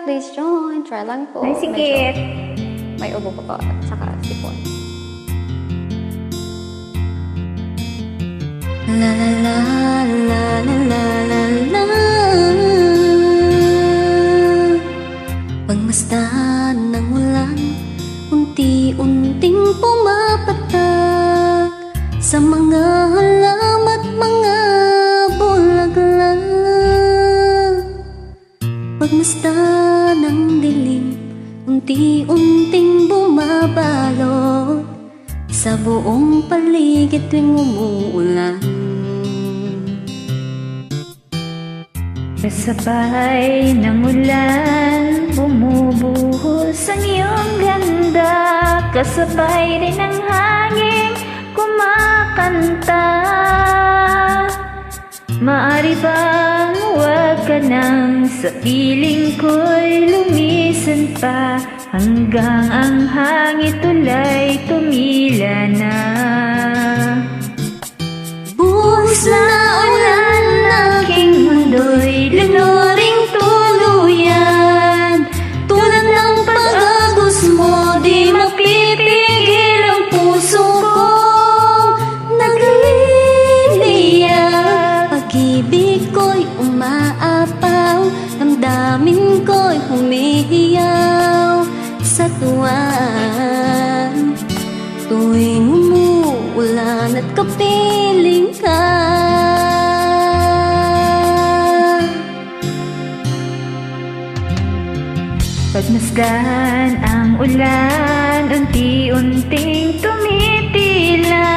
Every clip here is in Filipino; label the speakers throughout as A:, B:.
A: please join. Try lang po.
B: Ay, sige.
A: May ubo pa po at saka sipon.
C: La la la la la la la la. Pagmasdan ng ulan, unti-unting pumapatak sa mga halam at mga bulaklak. Pagmasdan ng dilim, unti-unting bumabalot sa buong paligid tuwing umuulan.
B: Kasabay ng ulan, bumubuhos ang iyong ganda. Kasabay rin ng hangin, kumakanta. Maari bang huwag ka nang sa piling ko'y lumisan pa, hanggang ang hangin tulay tumila na.
C: Buhos na ulan, aking mundo'y lunuring tuluyan. Tulad ng pag-agos mo, di mapipigil ang puso ko. Nagliliyab, pag-ibig ko'y umaapaw, damdamin ko'y humihiyaw sa tuwan. Tuwing umuulan at kapiling ka,
B: Pagmasdan ang ulan, unti-unting tumitila.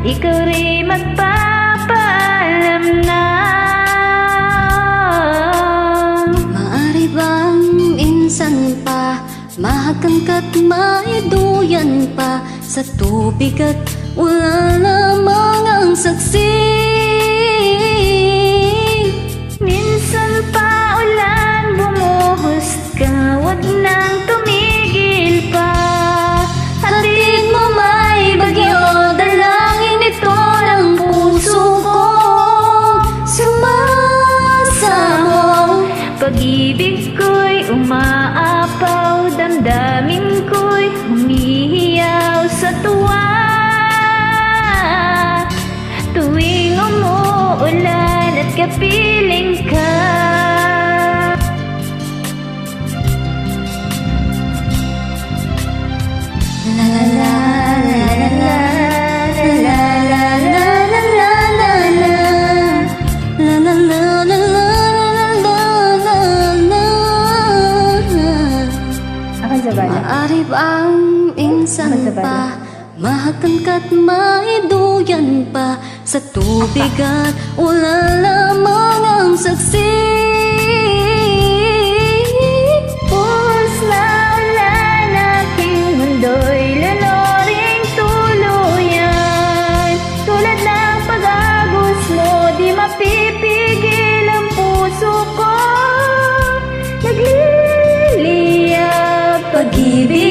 B: Ikaw rin magpapaalam na.
C: maari bang minsan pa mahagang ka't maiduyan pa sa tubig at wala lamang ang saksi?
B: Minsan pa ulan, bumuhos ka, wag nang tumigil pa.
C: Hatid mo may bagyo, dalangin ito ng puso ko. Sumasamo,
B: Pag-ibig ko'y umaapaw, damdamin ko'y humihiyaw sa tuwa. Tuwing umuulan at kapiling ka,
C: la la la la la la la la la la la la la la la la.
B: akan sa bala.
C: Maari bang minsan pa mahagang ka't maiduyan pa sa tubig at wala lamang ang saksi?
B: Buhos na ulan, aking mundo'y lunuring tuluyan. Tulad ng pag-agos mo, di mapipigil ang puso ko. Nagliliyab,
C: Pag-ibig